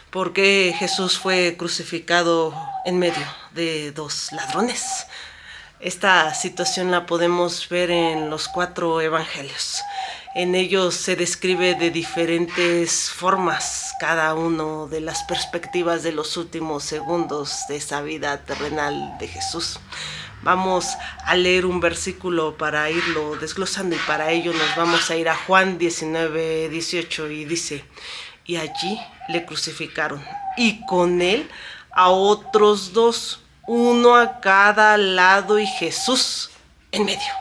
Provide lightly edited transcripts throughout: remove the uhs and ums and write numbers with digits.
porque Jesús fue crucificado en medio de dos ladrones. Esta situación la podemos ver en los 4 evangelios. En ellos se describe de diferentes formas cada uno de las perspectivas de los últimos segundos de esa vida terrenal de Jesús. Vamos a leer un versículo para irlo desglosando y para ello nos vamos a ir a Juan 19:18 y dice: y allí le crucificaron y con él a otros 2, uno a cada lado y Jesús en medio.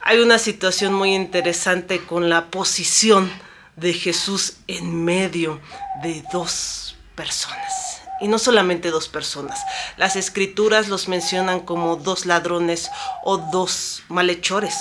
Hay una situación muy interesante con la posición de Jesús en medio de 2 personas. Y no solamente 2 personas. Las escrituras los mencionan como 2 ladrones o 2 malhechores.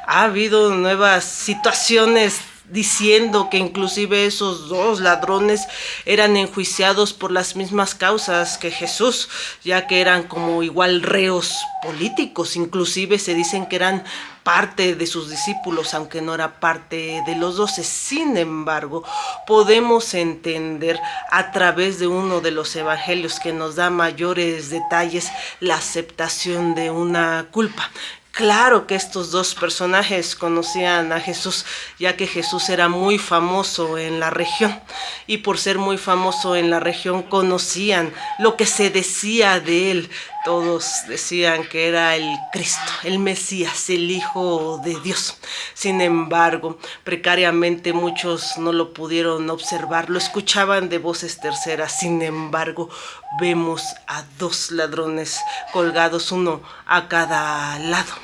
Ha habido nuevas situaciones diciendo que inclusive esos 2 ladrones eran enjuiciados por las mismas causas que Jesús, ya que eran como igual reos políticos. Inclusive se dicen que eran parte de sus discípulos, aunque no era parte de los 12. Sin embargo, podemos entender a través de uno de los evangelios que nos da mayores detalles la aceptación de una culpa. Claro que estos 2 personajes conocían a Jesús, ya que Jesús era muy famoso en la región, y por ser muy famoso en la región conocían lo que se decía de él. Todos decían que era el Cristo, el Mesías, el Hijo de Dios. Sin embargo, precariamente muchos no lo pudieron observar, lo escuchaban de voces terceras. Sin embargo, vemos a 2 ladrones colgados, uno a cada lado.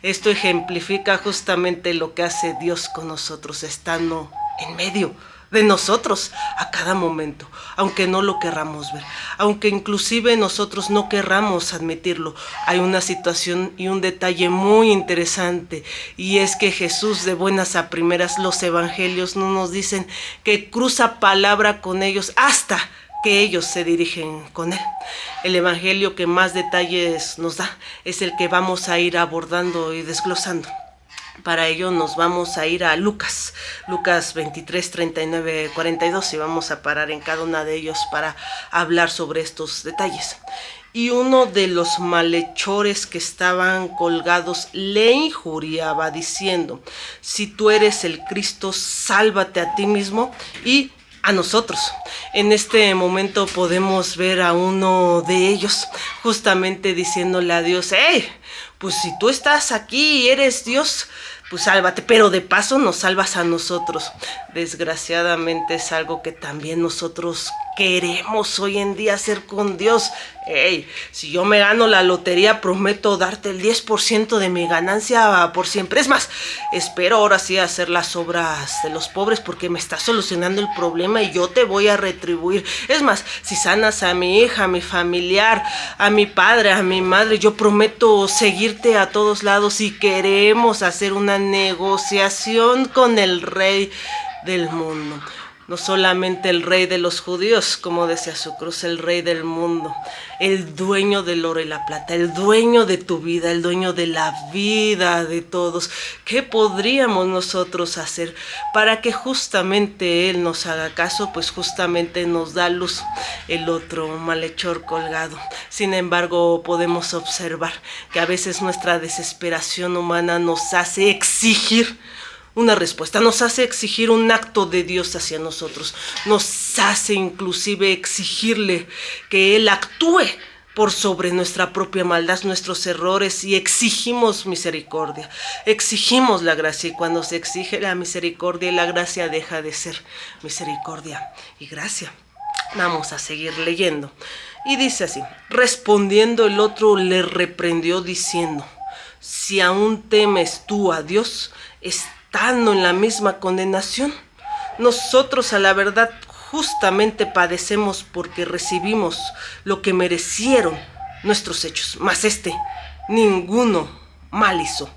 Esto ejemplifica justamente lo que hace Dios con nosotros, estando en medio de nosotros a cada momento, aunque no lo querramos ver, aunque inclusive nosotros no querramos admitirlo. Hay una situación y un detalle muy interesante, y es que Jesús, de buenas a primeras, los evangelios no nos dicen que cruza palabra con ellos hasta que ellos se dirigen con él. El evangelio que más detalles nos da es el que vamos a ir abordando y desglosando. Para ello nos vamos a ir a Lucas 23, 39, 42 y vamos a parar en cada una de ellos para hablar sobre estos detalles. Y uno de los malhechores que estaban colgados le injuriaba diciendo: si tú eres el Cristo, sálvate a ti mismo y a nosotros. En este momento podemos ver a uno de ellos justamente diciéndole a Dios: hey, pues si tú estás aquí y eres Dios, pues sálvate, pero de paso nos salvas a nosotros. Desgraciadamente es algo que también nosotros queremos hoy en día hacer con Dios. Hey, si yo me gano la lotería, prometo darte el 10% de mi ganancia por siempre. Es más, espero ahora sí hacer las obras de los pobres porque me está solucionando el problema y yo te voy a retribuir. Es más, si sanas a mi hija, a mi familiar, a mi padre, a mi madre, yo prometo seguirte a todos lados. Y queremos hacer una negociación con el Rey del mundo. No solamente el Rey de los judíos, como decía su cruz, el Rey del mundo, el dueño del oro y la plata, el dueño de tu vida, el dueño de la vida de todos. ¿Qué podríamos nosotros hacer para que justamente Él nos haga caso? Pues justamente nos da luz el otro malhechor colgado. Sin embargo, podemos observar que a veces nuestra desesperación humana nos hace exigir una respuesta, nos hace exigir un acto de Dios hacia nosotros, nos hace inclusive exigirle que Él actúe por sobre nuestra propia maldad, nuestros errores, y exigimos misericordia, exigimos la gracia, y cuando se exige la misericordia y la gracia deja de ser misericordia y gracia. Vamos a seguir leyendo. Y dice así: respondiendo el otro le reprendió diciendo: si aún temes tú a Dios, estando en la misma condenación. Nosotros a la verdad justamente padecemos porque recibimos lo que merecieron nuestros hechos, mas ninguno mal hizo.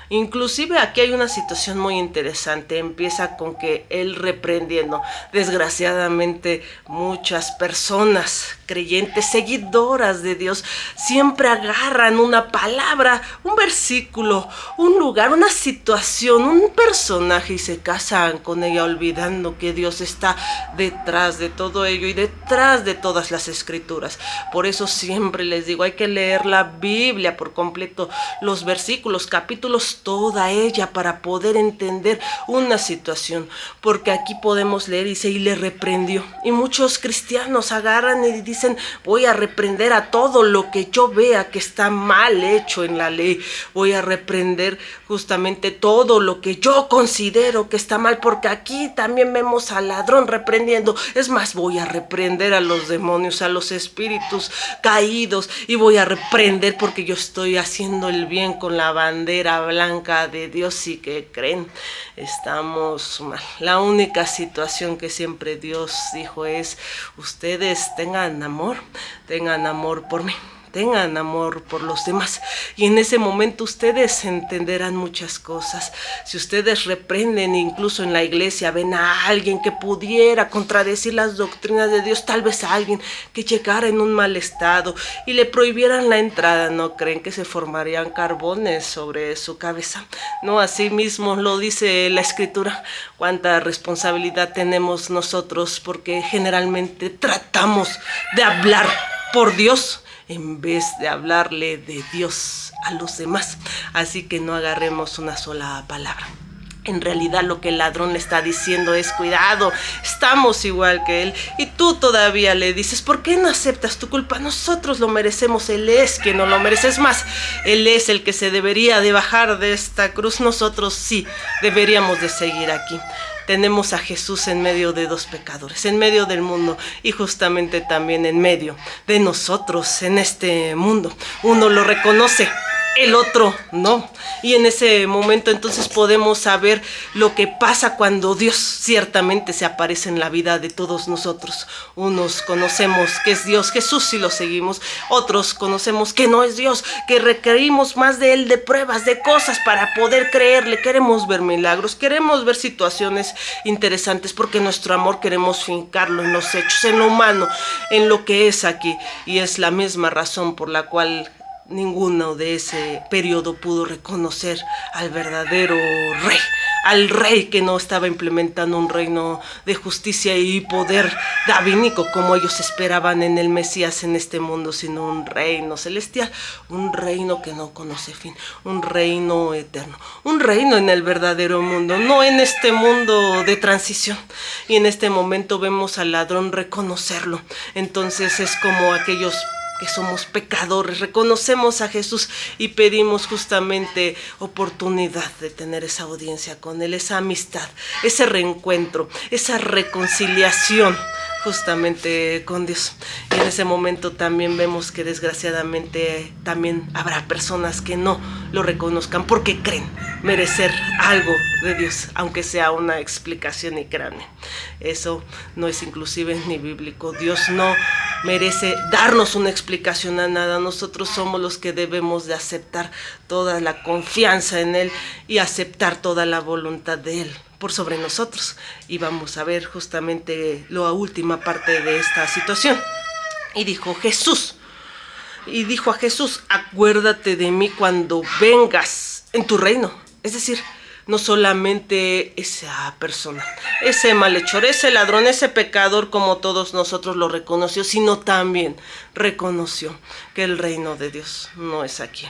Inclusive aquí hay una situación muy interesante. Empieza con que él reprendiendo. Desgraciadamente muchas personas creyentes, seguidoras de Dios, siempre agarran una palabra, un versículo, un lugar, una situación, un personaje y se casan con ella olvidando que Dios está detrás de todo ello y detrás de todas las escrituras. Por eso siempre les digo, hay que leer la Biblia por completo, los versículos, capítulos, toda ella para poder entender una situación, porque aquí podemos leer, dice, y le reprendió. Y muchos cristianos agarran y dicen, voy a reprender a todo lo que yo vea que está mal hecho en la ley, voy a reprender justamente todo lo que yo considero que está mal, porque aquí también vemos al ladrón reprendiendo. Es más, voy a reprender a los demonios, a los espíritus caídos, y voy a reprender porque yo estoy haciendo el bien con la bandera blanca de Dios. Y que creen, estamos mal. La única situación que siempre Dios dijo es, ustedes tengan amor por mí, tengan amor por los demás, y en ese momento ustedes entenderán muchas cosas. Si ustedes reprenden, incluso en la iglesia ven a alguien que pudiera contradecir las doctrinas de Dios, tal vez a alguien que llegara en un mal estado y le prohibieran la entrada, ¿no creen que se formarían carbones sobre su cabeza? No, así mismo lo dice la escritura. Cuánta responsabilidad tenemos nosotros, porque generalmente tratamos de hablar por Dios en vez de hablarle de Dios a los demás. Así que no agarremos una sola palabra. En realidad lo que el ladrón le está diciendo es, cuidado, estamos igual que él. Y tú todavía le dices, ¿por qué no aceptas tu culpa? Nosotros lo merecemos, él es quien no lo merece. Es más, él es el que se debería de bajar de esta cruz. Nosotros sí deberíamos de seguir aquí. Tenemos a Jesús en medio de dos pecadores, en medio del mundo y justamente también en medio de nosotros en este mundo. Uno lo reconoce, el otro no. Y en ese momento entonces podemos saber lo que pasa cuando Dios ciertamente se aparece en la vida de todos nosotros. Unos conocemos que es Dios, Jesús, si lo seguimos. Otros conocemos que no es Dios, que requerimos más de Él, de pruebas, de cosas para poder creerle. Queremos ver milagros, queremos ver situaciones interesantes, porque nuestro amor queremos fincarlo en los hechos, en lo humano, en lo que es aquí. Y es la misma razón por la cual ninguno de ese periodo pudo reconocer al verdadero rey, al rey que no estaba implementando un reino de justicia y poder davínico como ellos esperaban en el Mesías en este mundo, sino un reino celestial, un reino que no conoce fin, un reino eterno, un reino en el verdadero mundo, no en este mundo de transición. Y en este momento vemos al ladrón reconocerlo. Entonces es como aquellos que somos pecadores, reconocemos a Jesús y pedimos justamente oportunidad de tener esa audiencia con Él, esa amistad, ese reencuentro, esa reconciliación justamente con Dios. Y en ese momento también vemos que desgraciadamente también habrá personas que no lo reconozcan porque creen merecer algo de Dios, aunque sea una explicación y créanme, eso no es inclusive ni bíblico. Dios no merece darnos una explicación a nada. Nosotros somos los que debemos de aceptar toda la confianza en Él y aceptar toda la voluntad de Él por sobre nosotros. Y vamos a ver justamente la última parte de esta situación. Y dijo a Jesús, acuérdate de mí cuando vengas en tu reino. Es decir, no solamente esa persona, ese malhechor, ese ladrón, ese pecador como todos nosotros lo reconoció, sino también reconoció que el reino de Dios no es aquí.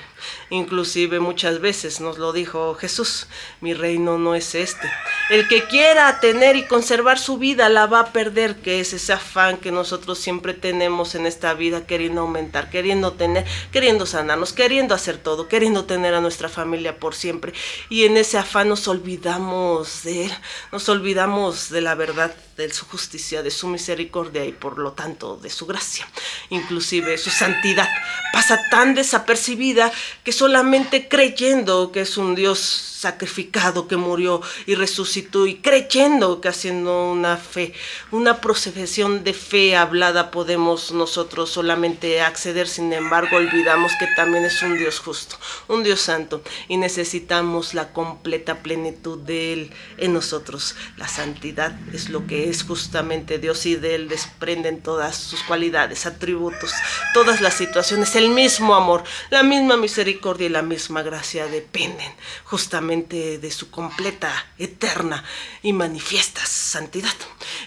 Inclusive muchas veces nos lo dijo Jesús, mi reino no es este. El que quiera tener y conservar su vida la va a perder, que es ese afán que nosotros siempre tenemos en esta vida, queriendo aumentar, queriendo tener, queriendo sanarnos, queriendo hacer todo, queriendo tener a nuestra familia por siempre. Y en ese afán nos olvidamos de Él, nos olvidamos de la verdad de su justicia, de su misericordia y por lo tanto de su gracia. Inclusive su santidad pasa tan desapercibida que solamente creyendo que es un Dios sacrificado que murió y resucitó, y creyendo que haciendo una fe, una profesión de fe hablada, podemos nosotros solamente acceder. Sin embargo, olvidamos que también es un Dios justo, un Dios santo, y necesitamos la completa plenitud de Él en nosotros. La santidad es lo que es justamente Dios, y de Él desprenden todas sus cualidades, atributos, todas las situaciones. El mismo amor, la misma misericordia y la misma gracia dependen justamente de su completa, eterna y manifiesta santidad.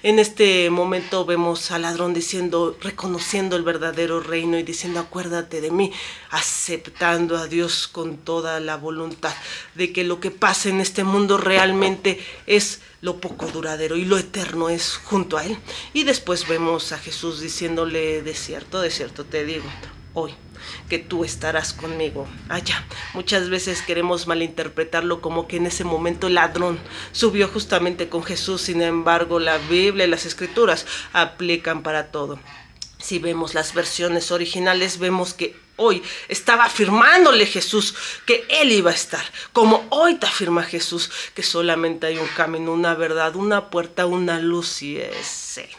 En este momento vemos al ladrón diciendo, reconociendo el verdadero reino y diciendo, acuérdate de mí, aceptando a Dios con toda la voluntad de que lo que pasa en este mundo realmente es lo poco duradero y lo eterno es junto a Él. Y después vemos a Jesús diciéndole, de cierto te digo, hoy que tú estarás conmigo allá. Muchas veces queremos malinterpretarlo como que en ese momento el ladrón subió justamente con Jesús. Sin embargo, la Biblia y las Escrituras aplican para todo. Si vemos las versiones originales, vemos que hoy estaba afirmándole Jesús que Él iba a estar, como hoy te afirma Jesús que solamente hay un camino, una verdad, una puerta, una luz, y es Él.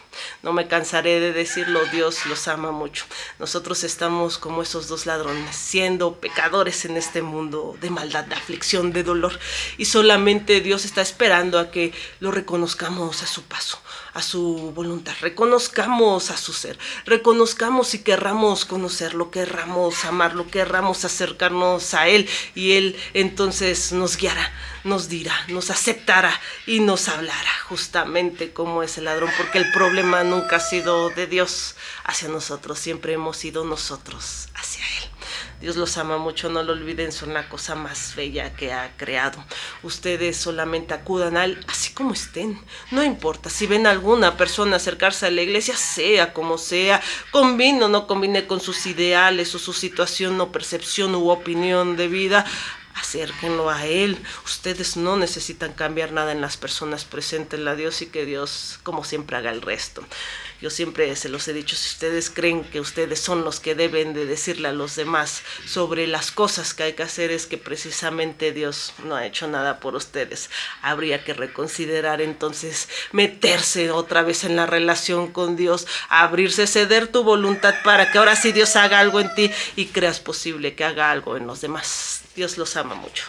No me cansaré de decirlo, Dios los ama mucho. Nosotros estamos como esos dos ladrones, siendo pecadores en este mundo de maldad, de aflicción, de dolor, y solamente Dios está esperando a que lo reconozcamos a su paso, a su voluntad, reconozcamos a su ser, reconozcamos y querramos conocerlo, querramos amarlo, querramos acercarnos a Él, y Él entonces nos guiará, nos dirá, nos aceptará y nos hablará justamente como es el ladrón, porque el problema nunca ha sido de Dios hacia nosotros, siempre hemos sido nosotros hacia Él. Dios los ama mucho, no lo olviden, son la cosa más bella que ha creado. Ustedes solamente acudan a Él así como estén, no importa. Si ven a alguna persona acercarse a la iglesia, sea como sea, combine o no combine con sus ideales o su situación o percepción u opinión de vida, acérquenlo a Él. Ustedes no necesitan cambiar nada en las personas, preséntenla a Dios y que Dios, como siempre, haga el resto. Yo siempre se los he dicho, si ustedes creen que ustedes son los que deben de decirle a los demás sobre las cosas que hay que hacer, es que precisamente Dios no ha hecho nada por ustedes. Habría que reconsiderar entonces, meterse otra vez en la relación con Dios, abrirse, ceder tu voluntad para que ahora sí Dios haga algo en ti y creas posible que haga algo en los demás. Dios los ama mucho.